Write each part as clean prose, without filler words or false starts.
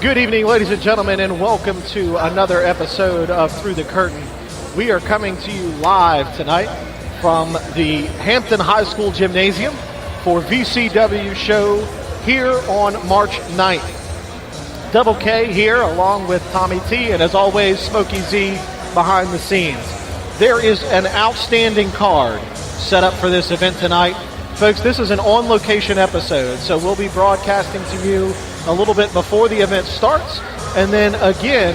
Good evening, ladies and gentlemen, and welcome to another episode of Through the Curtain. We are coming to you live tonight from the Hampton High School Gymnasium for VCW show here on March 9th. Double K here along with Tommy T, and as always, Smokey Z behind the scenes. There is an outstanding card set up for this event tonight. Folks, this is an on-location episode, so we'll be broadcasting to you a little bit before the event starts, and then again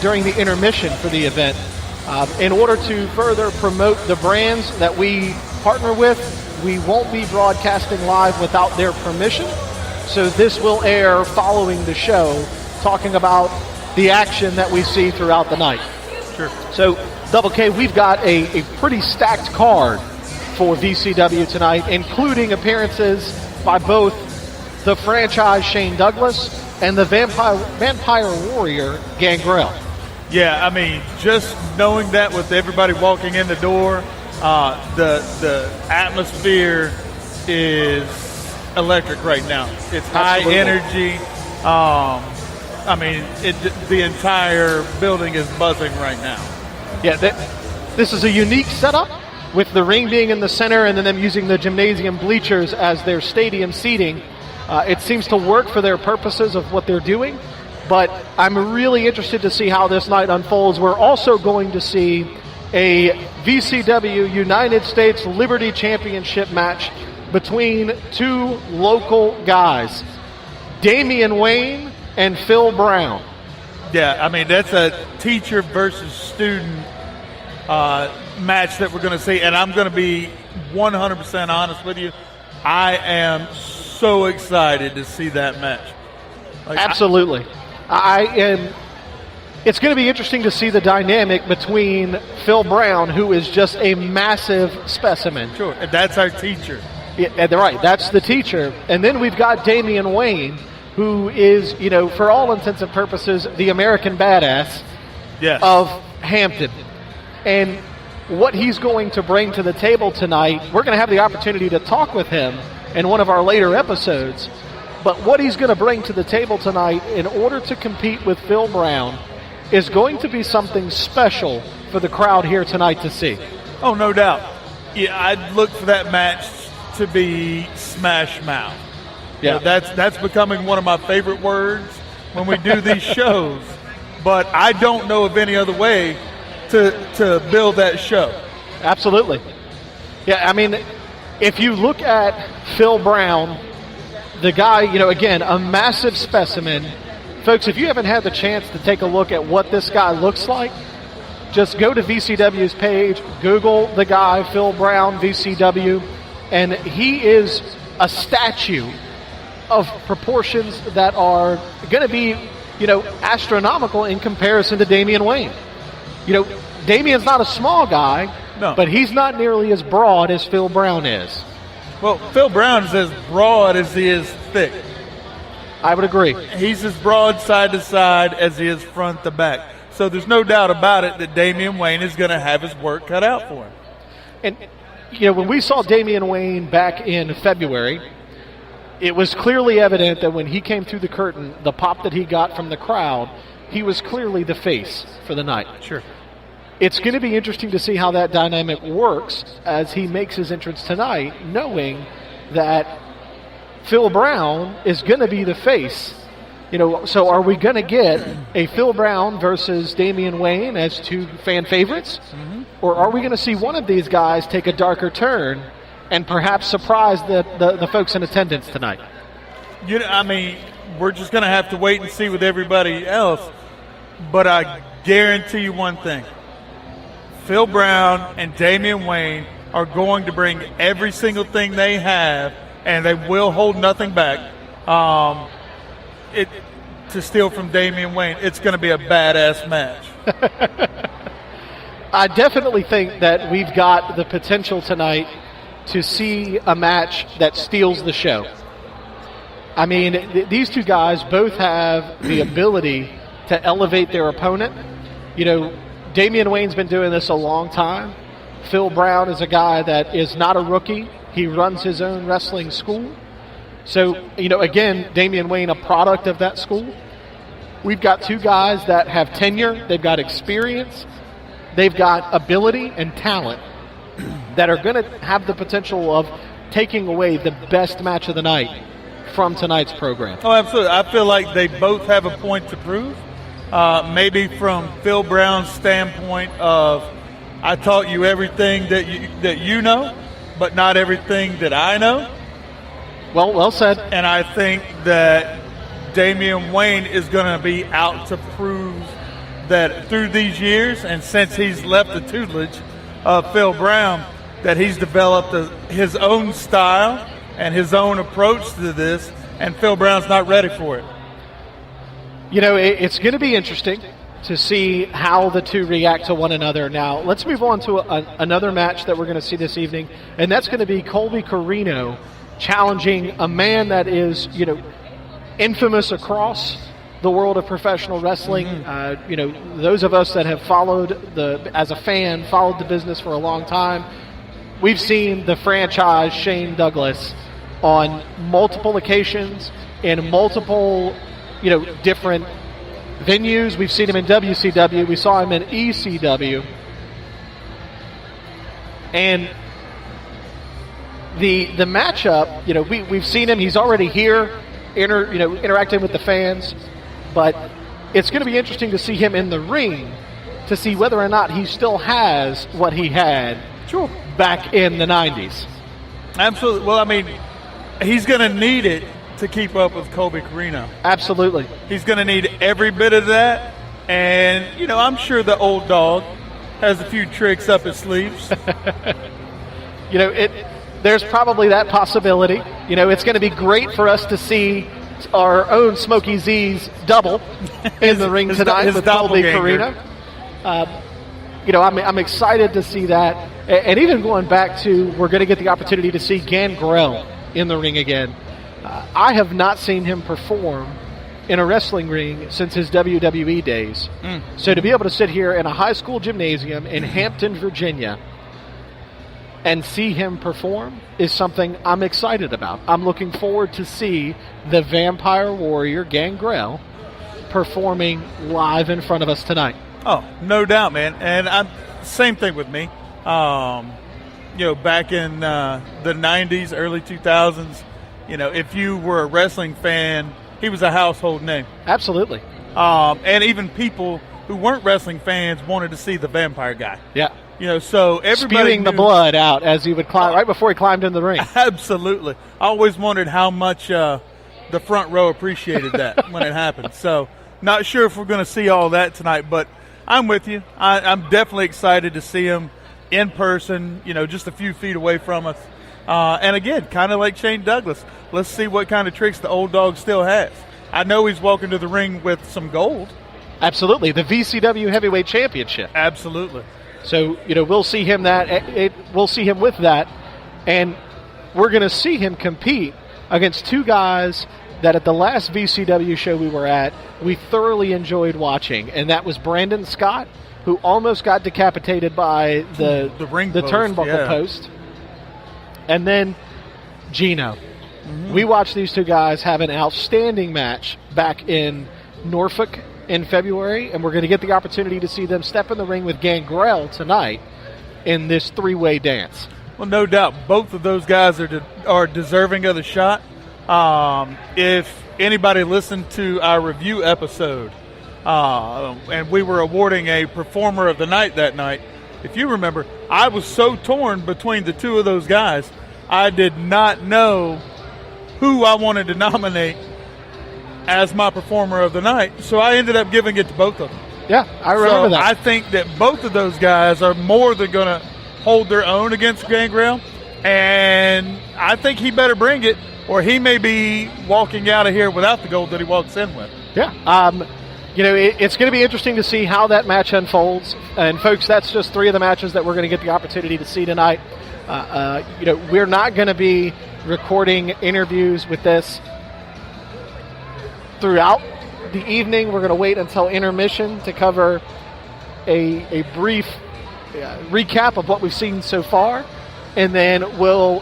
during the intermission for the event. In order to further promote the brands that we partner with, we won't be broadcasting live without their permission. So this will air following the show, talking about the action that we see throughout the night. Sure. So, Double K, we've got a pretty stacked card for VCW tonight, including appearances by both the franchise Shane Douglas and the Vampire Warrior Gangrel. Yeah, I mean, just knowing that with everybody walking in the door, the atmosphere is electric right now. It's high energy. I mean, the entire building is buzzing right now. Yeah, this is a unique setup with the ring being in the center and then them using the gymnasium bleachers as their stadium seating. It seems to work for their purposes of what they're doing, but I'm really interested to see how this night unfolds. We're also going to see a VCW United States Liberty Championship match between two local guys, Damian Wayne and Phil Brown. Yeah, I mean, that's a teacher versus student match that we're going to see, and I'm going to be 100% honest with you. I am so excited to see that match. Absolutely. I am. It's going to be interesting to see the dynamic between Phil Brown, who is just a massive specimen. Sure, and that's our teacher. Yeah, right, that's the teacher. And then we've got Damian Wayne, who is, for all intents and purposes, the American badass of Hampton. And what he's going to bring to the table tonight, we're going to have the opportunity to talk with him in one of our later episodes. But what he's going to bring to the table tonight in order to compete with Phil Brown is going to be something special for the crowd here tonight to see. Oh, no doubt. Yeah, I'd look for that match to be smash mouth. Yeah, that's becoming one of my favorite words when we do these shows. But I don't know of any other way to build that show. Absolutely. Yeah, I mean, if you look at Phil Brown, the guy, again, a massive specimen. Folks, if you haven't had the chance to take a look at what this guy looks like, just go to VCW's page, Google the guy, Phil Brown, VCW, and he is a statue of proportions that are going to be, astronomical in comparison to Damian Wayne. Damian's not a small guy, but he's not nearly as broad as Phil Brown is. Well, Phil Brown is as broad as he is thick. I would agree. He's as broad side to side as he is front to back. So there's no doubt about it that Damian Wayne is going to have his work cut out for him. And, when we saw Damian Wayne back in February, it was clearly evident that when he came through the curtain, the pop that he got from the crowd, he was clearly the face for the night. Sure. It's going to be interesting to see how that dynamic works as he makes his entrance tonight, knowing that Phil Brown is going to be the face. So are we going to get a Phil Brown versus Damian Wayne as two fan favorites? Mm-hmm. Or are we going to see one of these guys take a darker turn and perhaps surprise the folks in attendance tonight? We're just going to have to wait and see with everybody else. But I guarantee you one thing. Phil Brown and Damian Wayne are going to bring every single thing they have, and they will hold nothing back to steal from Damian Wayne. It's going to be a badass match. I definitely think that we've got the potential tonight to see a match that steals the show. I mean, these two guys both have the ability to elevate their opponent. Damian Wayne's been doing this a long time. Phil Brown is a guy that is not a rookie. He runs his own wrestling school. So, again, Damian Wayne, a product of that school. we've got two guys that have tenure, they've got experience, they've got ability and talent that are going to have the potential of taking away the best match of the night from tonight's program. Oh, absolutely. I feel like they both have a point to prove. Maybe from Phil Brown's standpoint of, I taught you everything that you know, but not everything that I know. Well said. And I think that Damian Wayne is going to be out to prove that through these years, and since he's left the tutelage of Phil Brown, that he's developed his own style and his own approach to this, and Phil Brown's not ready for it. It's going to be interesting to see how the two react to one another. Now, let's move on to another match that we're going to see this evening, and that's going to be Colby Carino challenging a man that is, infamous across the world of professional wrestling. Those of us that have followed as a fan, followed the business for a long time, we've seen the franchise Shane Douglas on multiple occasions in multiple, different venues. We've seen him in WCW. We saw him in ECW. And the matchup, we've seen him. He's already here, interacting with the fans. But it's going to be interesting to see him in the ring to see whether or not he still has what he had back in the 90s. Absolutely. Well, he's going to need it to keep up with Colby Carino. Absolutely. He's going to need every bit of that. And, I'm sure the old dog has a few tricks up his sleeves. There's probably that possibility. It's going to be great for us to see our own Smokey Z's double in the ring tonight with Colby Carino. I'm excited to see that. And even going back to, we're going to get the opportunity to see Gangrel in the ring again. I have not seen him perform in a wrestling ring since his WWE days. So to be able to sit here in a high school gymnasium in Hampton, Virginia, and see him perform is something I'm excited about. I'm looking forward to see the Vampire Warrior Gangrel performing live in front of us tonight. Oh, no doubt, man. And same thing with me. Back in the 90s, early 2000s, if you were a wrestling fan, he was a household name. Absolutely. And even people who weren't wrestling fans wanted to see the Vampire guy. Yeah. So everybody spewing the blood out as he would climb right before he climbed in the ring. Absolutely. I always wondered how much the front row appreciated that when it happened. So not sure if we're going to see all that tonight, but I'm with you. I'm definitely excited to see him in person, just a few feet away from us. And again, kind of like Shane Douglas, let's see what kind of tricks the old dog still has. I know he's walking to the ring with some gold. Absolutely. The VCW Heavyweight Championship. Absolutely. So, we'll see him we'll see him with that, and we're going to see him compete against two guys that at the last VCW show we were at, we thoroughly enjoyed watching, and that was Brandon Scott, who almost got decapitated by the turnbuckle post, and then Gino. We watched these two guys have an outstanding match back in Norfolk in February, and we're going to get the opportunity to see them step in the ring with Gangrel tonight in this three-way dance. Well, no doubt. Both of those guys are deserving of the shot. If anybody listened to our review episode, and we were awarding a performer of the night that night, if you remember, I was so torn between the two of those guys. I did not know who I wanted to nominate as my performer of the night, so I ended up giving it to both of them. Yeah, I remember that. I think that both of those guys are more than going to hold their own against Gangrel, and I think he better bring it, or he may be walking out of here without the gold that he walks in with. Yeah. It's going to be interesting to see how that match unfolds. And, folks, that's just three of the matches that we're going to get the opportunity to see tonight. We're not going to be recording interviews with this throughout the evening. We're going to wait until intermission to cover a brief recap of what we've seen so far, and then we'll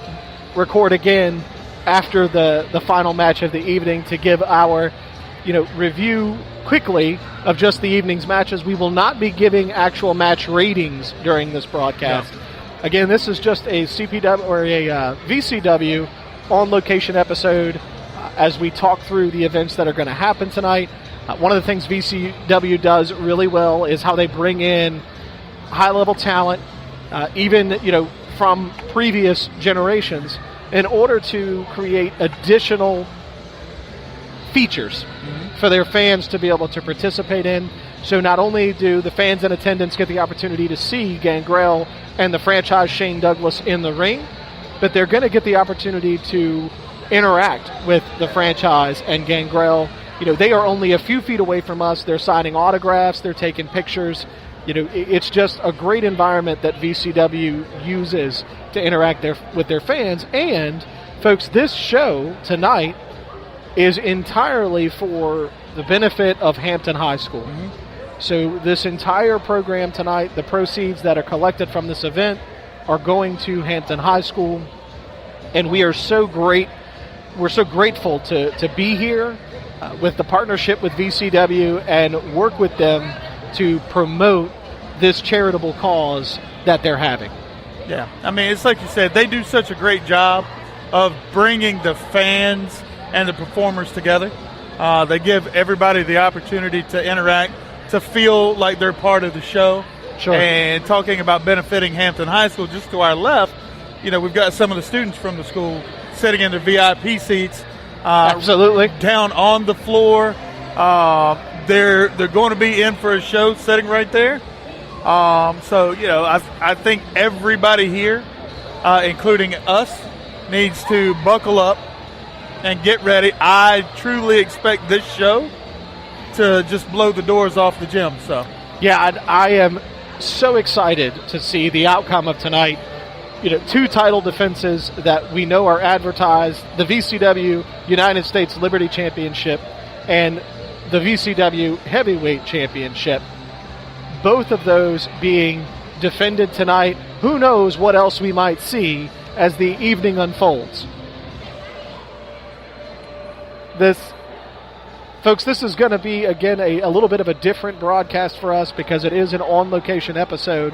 record again after the final match of the evening to give our review quickly of just the evening's matches. We will not be giving actual match ratings during this broadcast. No. Again, this is just a CPW or a VCW on-location episode as we talk through the events that are going to happen tonight. One of the things VCW does really well is how they bring in high-level talent, even from previous generations, in order to create additional features for their fans to be able to participate in. So not only do the fans in attendance get the opportunity to see Gangrel and the franchise Shane Douglas in the ring, but they're going to get the opportunity to interact with the franchise and Gangrel. They are only a few feet away from us. They're signing autographs. They're taking pictures. It's just a great environment that VCW uses to interact with their fans. And, folks, this show tonight is entirely for the benefit of Hampton High School. So this entire program tonight, the proceeds that are collected from this event are going to Hampton High School. And we are we're so grateful to be here with the partnership with VCW and work with them to promote this charitable cause that they're having. Yeah, I mean, it's like you said, they do such a great job of bringing the fans and the performers together. They give everybody the opportunity to interact, to feel like they're part of the show. Sure. And talking about benefiting Hampton High School, just to our left, we've got some of the students from the school sitting in their VIP seats. Absolutely. Down on the floor. They're going to be in for a show sitting right there. I think everybody here, including us, needs to buckle up and get ready. I truly expect this show to just blow the doors off the gym. So, yeah, I am so excited to see the outcome of tonight. Two title defenses that we know are advertised, the VCW United States Liberty Championship and the VCW Heavyweight Championship. Both of those being defended tonight. Who knows what else we might see as the evening unfolds. Folks, this is going to be, again, a little bit of a different broadcast for us because it is an on-location episode,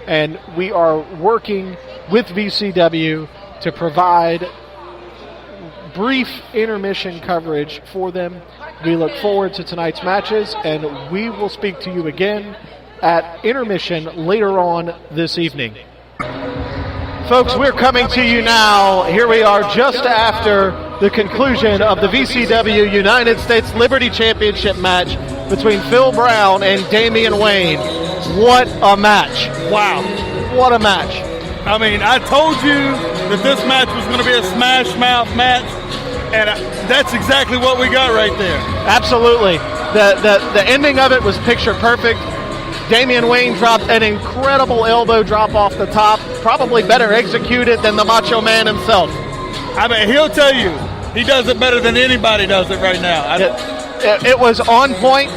and we are working with VCW to provide brief intermission coverage for them. We look forward to tonight's matches, and we will speak to you again at intermission later on this evening. Folks, we're coming to you now. Here we are just after the conclusion of the VCW United States Liberty Championship match between Phil Brown and Damian Wayne. What a match. Wow. What a match. I mean, I told you that this match was going to be a smash mouth match, and that's exactly what we got right there. Absolutely. The ending of it was picture perfect. Damian Wayne dropped an incredible elbow drop off the top, probably better executed than the Macho Man himself. I mean, he'll tell you, he does it better than anybody does it right now. It was on point.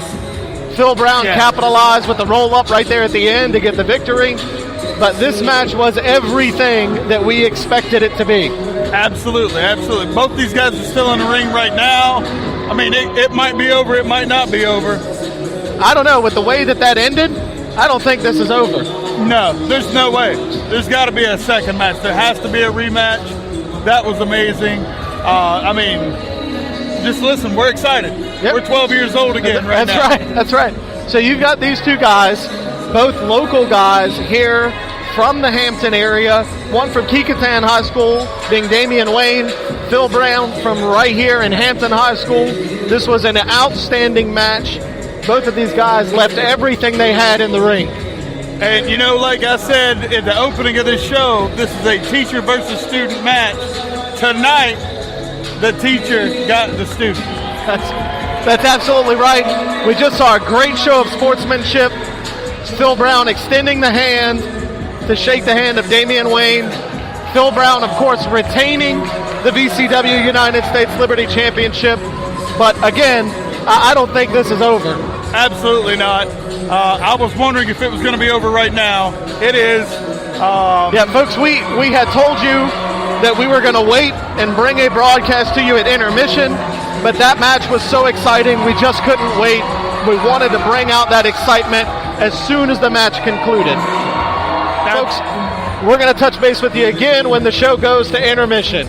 Phil Brown capitalized with the roll-up right there at the end to get the victory. But this match was everything that we expected it to be. Absolutely, absolutely. Both these guys are still in the ring right now. I mean, it might be over, it might not be over. I don't know. With the way that ended, I don't think this is over. No, there's no way. There's got to be a second match. There has to be a rematch. That was amazing. I mean, just listen, we're excited. Yep. We're 12 years old again right now. That's right. So you've got these two guys, both local guys here from the Hampton area. One from Kecoughtan High School, being Damian Wayne. Phil Brown from right here in Hampton High School. This was an outstanding match. Both of these guys left everything they had in the ring. And, like I said at the opening of this show, this is a teacher versus student match. Tonight, the teacher got the student. That's absolutely right. We just saw a great show of sportsmanship. Phil Brown extending the hand to shake the hand of Damian Wayne. Phil Brown, of course, retaining the VCW United States Liberty Championship. But again, I don't think this is over. Absolutely not. I was wondering if it was going to be over right now. It is. Folks, we had told you that we were going to wait and bring a broadcast to you at intermission. But that match was so exciting, we just couldn't wait. We wanted to bring out that excitement as soon as the match concluded. Folks, we're going to touch base with you again when the show goes to intermission.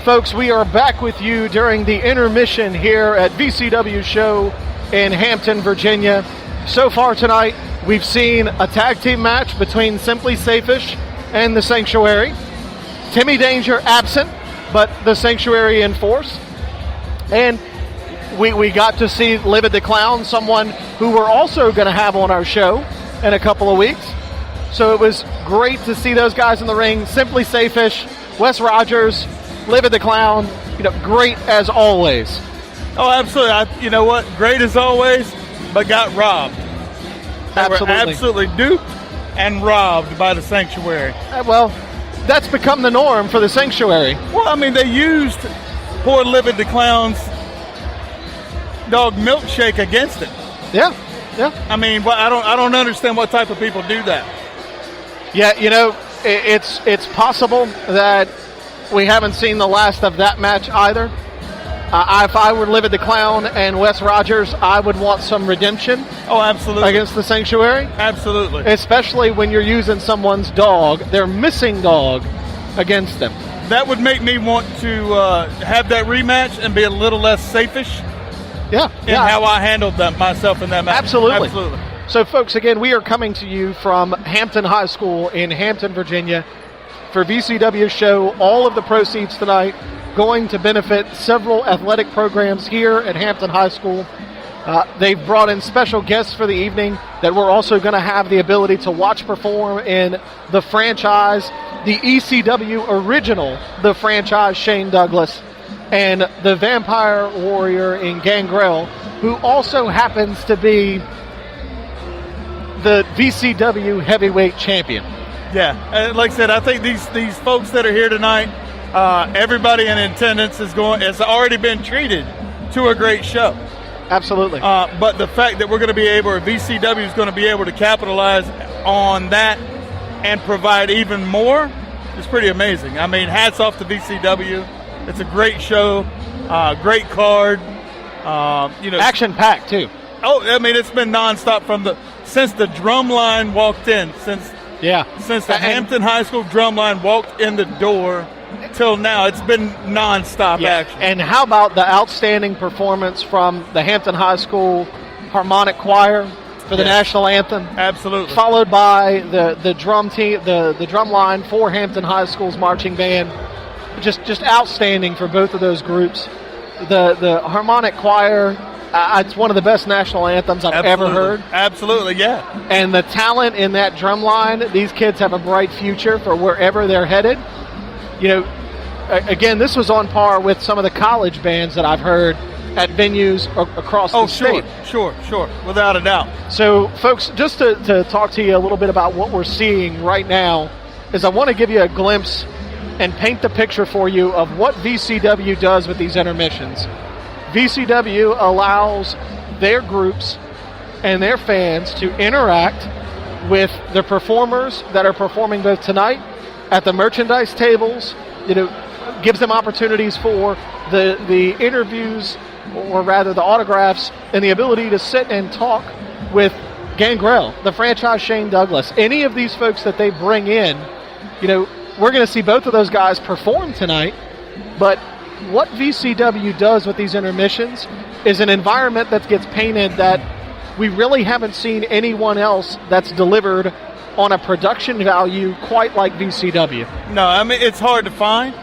Folks, we are back with you during the intermission here at VCW show in Hampton, Virginia. So far tonight, we've seen a tag team match between Simply Safish and the Sanctuary. Timmy Danger absent, but the Sanctuary in force. And we got to see Livid the Clown, someone who we're also going to have on our show in a couple of weeks. So it was great to see those guys in the ring. Simply Safish, Wes Rogers, Livid the Clown, great as always. Oh, absolutely. You know what? Great as always, but got robbed. They were absolutely duped and robbed by the Sanctuary. Well, that's become the norm for the Sanctuary. Well, I mean, they used poor Livid the Clown's dog milkshake against it. Yeah. I mean, I don't understand what type of people do that. Yeah, it's possible that we haven't seen the last of that match either. If I were Livid the Clown and Wes Rogers, I would want some redemption. Oh, absolutely. Against the Sanctuary. Absolutely. Especially when you're using someone's dog, their missing dog, against them. That would make me want to have that rematch and be a little less safe-ish. Yeah. How I handled myself in that match. Absolutely. Absolutely. So, folks, again, we are coming to you from Hampton High School in Hampton, Virginia for VCW show. All of the proceeds tonight going to benefit several athletic programs here at Hampton High School. They've brought in special guests for the evening that we're also going to have the ability to watch perform in the franchise, the ECW original, the franchise Shane Douglas, and the Vampire Warrior in Gangrel, who also happens to be the VCW heavyweight champion. Yeah, like I said, I think these folks that are here tonight, everybody in attendance has already been treated to a great show. Absolutely. But the fact that VCW is going to be able to capitalize on that and provide even more is pretty amazing. I mean, hats off to VCW. It's a great show, great card. Action-packed, too. Oh, I mean, it's been nonstop since the drum line walked in, since the Hampton High School drum line walked in the door till now. It's been nonstop action. And how about the outstanding performance from the Hampton High School Harmonic Choir for the national anthem? Absolutely. Followed by the drum team, the drum line for Hampton High School's marching band. Just outstanding for both of those groups. The Harmonic Choir, it's one of the best national anthems I've ever heard. Absolutely, yeah. And the talent in that drum line, these kids have a bright future for wherever they're headed. Again, this was on par with some of the college bands that I've heard at venues across the state. Sure, without a doubt. So, folks, just to talk to you a little bit about what we're seeing right now is I want to give you a glimpse and paint the picture for you of what VCW does with these intermissions. VCW allows their groups and their fans to interact with the performers that are performing both tonight at the merchandise tables. Gives them opportunities for the interviews, or rather the autographs, and the ability to sit and talk with Gangrel, the franchise Shane Douglas. Any of these folks that they bring in, we're going to see both of those guys perform tonight. But what VCW does with these intermissions is an environment that gets painted that we really haven't seen anyone else that's delivered on a production value quite like VCW. No, I mean, it's hard to find.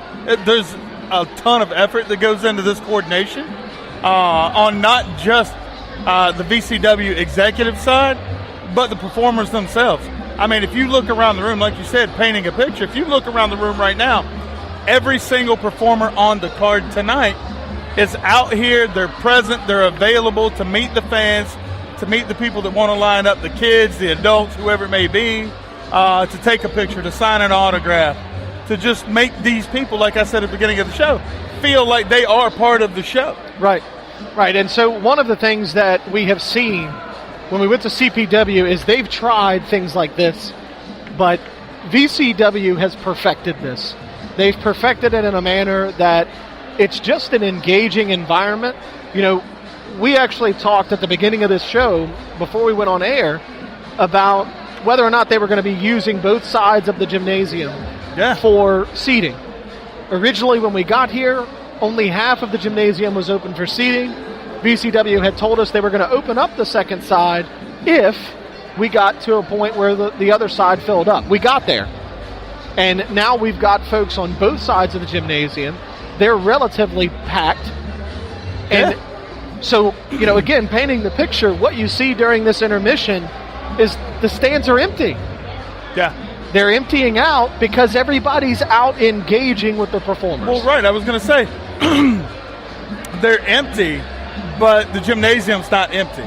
There's a ton of effort that goes into this coordination on not just the VCW executive side, but the performers themselves. I mean, if you look around the room, like you said, painting a picture, if you look around the room right now, every single performer on the card tonight is out here. They're present. They're available to meet the fans, to meet the people that want to line up, the kids, the adults, whoever it may be, to take a picture, to sign an autograph, to just make these people, like I said at the beginning of the show, feel like they are part of the show. Right. And so one of the things that we have seen when we went to CPW is they've tried things like this, but VCW has perfected this. They've perfected it in a manner that it's just an engaging environment. We actually talked at the beginning of this show, before we went on air, about whether or not they were going to be using both sides of the gymnasium for seating. Originally, when we got here, only half of the gymnasium was open for seating. VCW had told us they were going to open up the second side if we got to a point where the other side filled up. We got there. And now we've got folks on both sides of the gymnasium. They're relatively packed. And so, again, painting the picture, what you see during this intermission is the stands are empty. Yeah. They're emptying out because everybody's out engaging with the performers. Well, right. I was going to say, they're empty, but the gymnasium's not empty.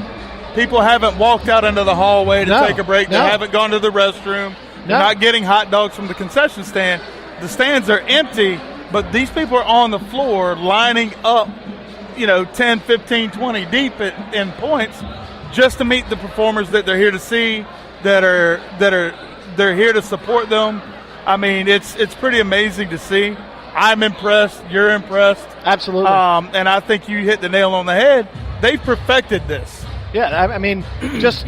People haven't walked out into the hallway to take a break. They haven't gone to the restroom. They're not getting hot dogs from the concession stand. The stands are empty, but these people are on the floor lining up, 10, 15, 20 deep in points just to meet the performers that they're here to see, they're here to support them. I mean, it's pretty amazing to see. I'm impressed. You're impressed. Absolutely. And I think you hit the nail on the head. They've perfected this. Yeah, I mean, just,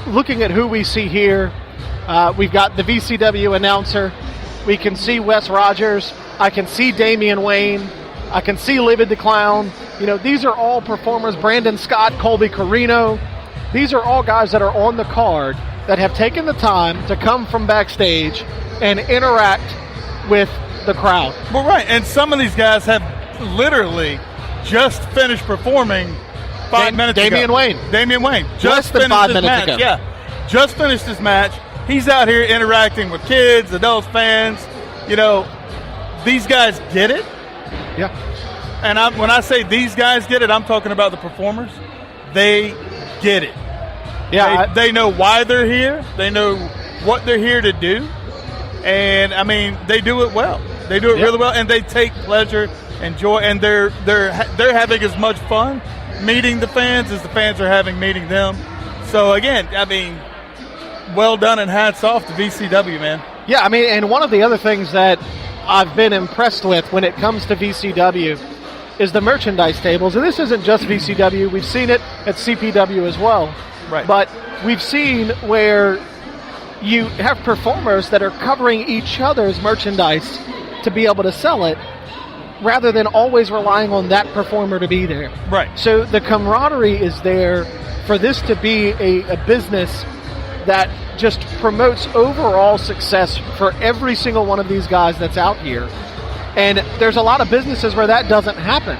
looking at who we see here, we've got the VCW announcer. We can see Wes Rogers. I can see Damian Wayne. I can see Livid the Clown. These are all performers. Brandon Scott, Colby Carino. These are all guys that are on the card that have taken the time to come from backstage and interact with the crowd. Well, right, and some of these guys have literally just finished performing 5 minutes ago. Damian Wayne. Just finished 5 minutes ago. Yeah, just finished his match. He's out here interacting with kids, adults, fans. These guys get it. Yeah. And when I say these guys get it, I'm talking about the performers. They get it. Yeah. They know why they're here. They know what they're here to do. And, I mean, they do it well. They do it really well, and they take pleasure and joy, and they're having as much fun meeting the fans as the fans are having meeting them. So, again, I mean, well done and hats off to VCW, man. Yeah, I mean, and one of the other things that I've been impressed with when it comes to VCW is the merchandise tables. And this isn't just VCW. We've seen it at CPW as well. Right. But we've seen where you have performers that are covering each other's merchandise to be able to sell it rather than always relying on that performer to be there. Right. So the camaraderie is there for this to be a business that just promotes overall success for every single one of these guys that's out here. And there's a lot of businesses where that doesn't happen.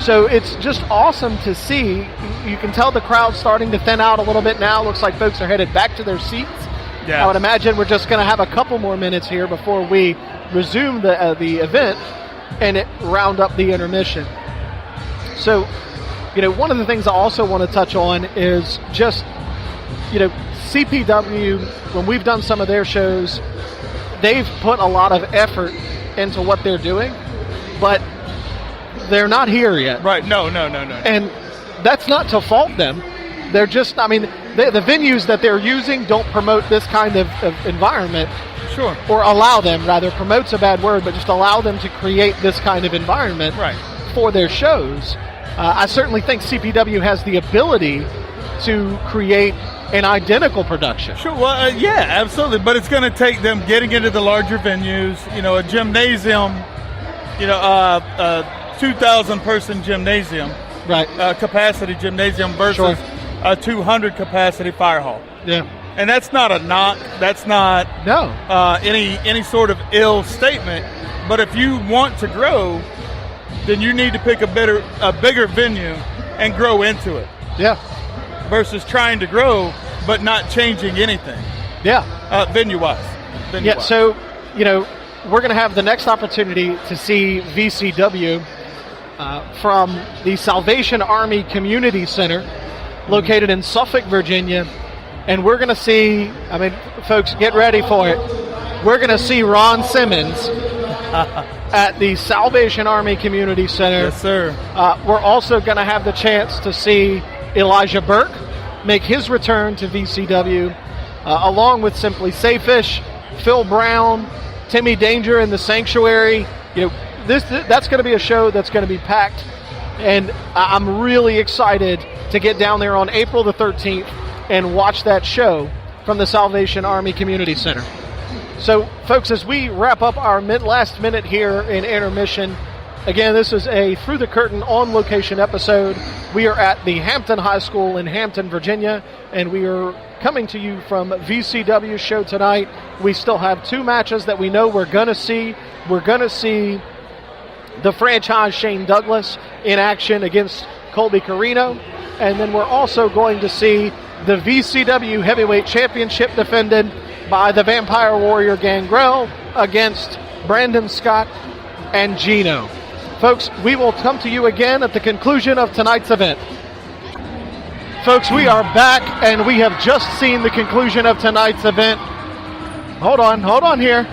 So it's just awesome to see. You can tell the crowd's starting to thin out a little bit now. Looks like folks are headed back to their seats. Yeah. I would imagine we're just going to have a couple more minutes here before we resume the event and round up the intermission. So, one of the things I also want to touch on is just, CPW, when we've done some of their shows, they've put a lot of effort into what they're doing, but they're not here yet. Right, no. And that's not to fault them. They're just, the venues that they're using don't promote this kind of environment. Sure. Or allow them, rather, promote's a bad word, but just allow them to create this kind of environment for their shows. I certainly think CPW has the ability to create an identical production. Sure, well, yeah, absolutely. But it's going to take them getting into the larger venues, a gymnasium, a 2,000-person gymnasium, capacity gymnasium versus a 200-capacity fire hall. Yeah. And that's not a knock. That's not any sort of ill statement. But if you want to grow, then you need to pick a bigger venue and grow into it. Yeah. Versus trying to grow but not changing anything. Yeah. Venue-wise. Yeah, so, we're going to have the next opportunity to see VCW from the Salvation Army Community Center located in Suffolk, Virginia. And we're going to see, folks, get ready for it. We're going to see Ron Simmons at the Salvation Army Community Center. Yes, sir. We're also going to have the chance to see Elijah Burke make his return to VCW, along with Simply Safish, Phil Brown, Timmy Danger in the Sanctuary. that's going to be a show that's going to be packed, and I'm really excited to get down there on April the 13th and watch that show from the Salvation Army Community Center. So, folks, as we wrap up our last minute here in intermission, again, this is a Through the Curtain on-location episode. We are at the Hampton High School in Hampton, Virginia, and we are coming to you from VCW's show tonight. We still have 2 matches that we know we're going to see. We're going to see the franchise Shane Douglas in action against Colby Carino, and then we're also going to see the VCW Heavyweight Championship defended by the Vampire Warrior Gangrel against Brandon Scott and Gino. Folks, we will come to you again at the conclusion of tonight's event. Folks, we are back, and we have just seen the conclusion of tonight's event. Hold on here.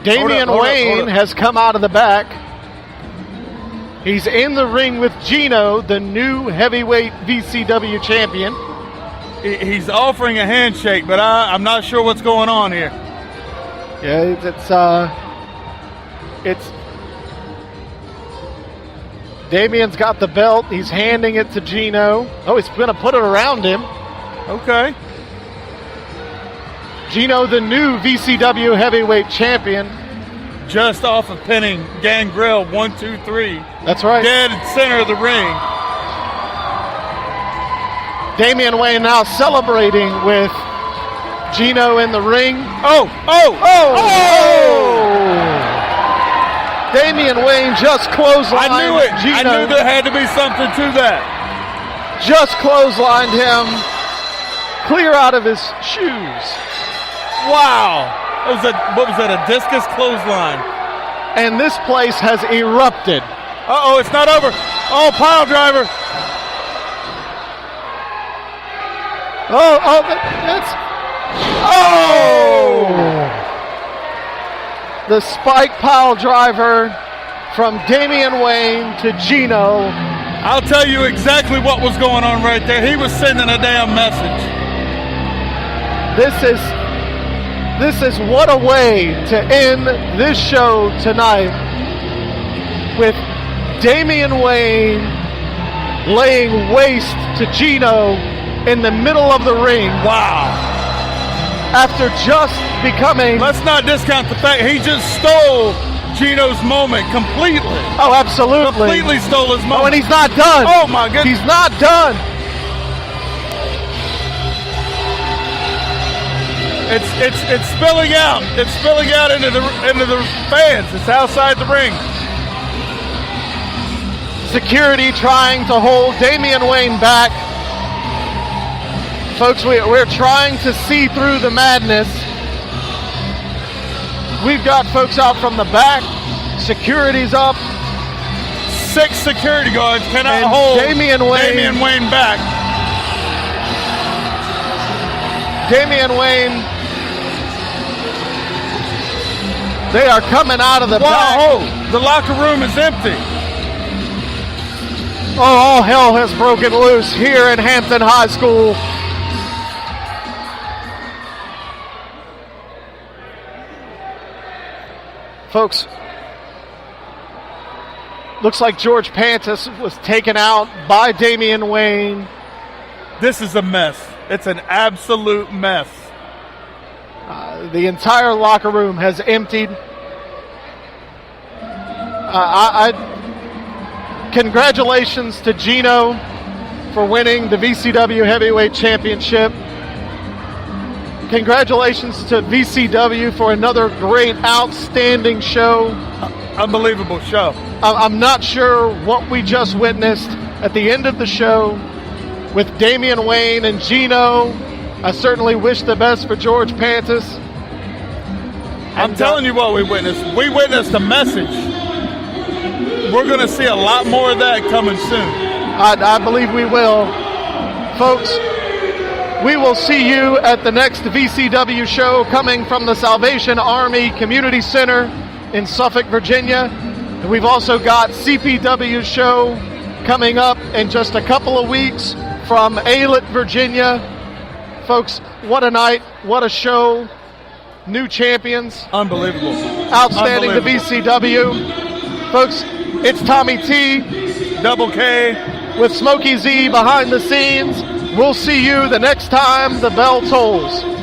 Damian Wayne has come out of the back. He's in the ring with Gino, the new heavyweight VCW champion. He's offering a handshake, but I'm not sure what's going on here. Yeah, it's Damian's got the belt. He's handing it to Gino. Oh, he's going to put it around him. Okay. Gino, the new VCW heavyweight champion. Just off of pinning Gangrel 1, 2, 3. That's right. Dead center of the ring. Damian Wayne now celebrating with Gino in the ring. Oh! Damian Wayne just clotheslined I knew it. Gino. I knew there had to be something to that. Just clotheslined him clear out of his shoes. Wow. What was that, a discus clothesline? And this place has erupted. Uh-oh, it's not over. Oh, pile driver. The spike pile driver from Damian Wayne to Gino. I'll tell you exactly what was going on right there. He was sending a damn message. This is what a way to end this show tonight, with Damian Wayne laying waste to Gino in the middle of the ring. Wow. After just becoming... Let's not discount the fact he just stole Gino's moment completely. Oh, absolutely. Completely stole his moment. Oh, and he's not done. Oh, my goodness. He's not done. It's spilling out. It's spilling out into the fans. It's outside the ring. Security trying to hold Damian Wayne back. Folks, we're trying to see through the madness. We've got folks out from the back. Security's up. 6 security guards cannot hold Damian Wayne back. Damian Wayne, they are coming out of the back. Oh, the locker room is empty. Oh, all hell has broken loose here in Hampton High School. Folks, looks like George Pantis was taken out by Damian Wayne. This is a mess. It's an absolute mess. The entire locker room has emptied. Congratulations to Gino for winning the VCW Heavyweight Championship. Congratulations to VCW for another great, outstanding show. Unbelievable show. I'm not sure what we just witnessed at the end of the show with Damian Wayne and Gino. I certainly wish the best for George Pantis. I'm telling you what we witnessed. We witnessed a message. We're going to see a lot more of that coming soon. I believe we will. Folks, we will see you at the next VCW show coming from the Salvation Army Community Center in Suffolk, Virginia. And we've also got CPW's show coming up in just a couple of weeks from Alet, Virginia. Folks, what a night, what a show. New champions. Unbelievable. Outstanding to VCW. Folks, it's Tommy T, Double K. with Smokey Z behind the scenes. We'll see you the next time the bell tolls.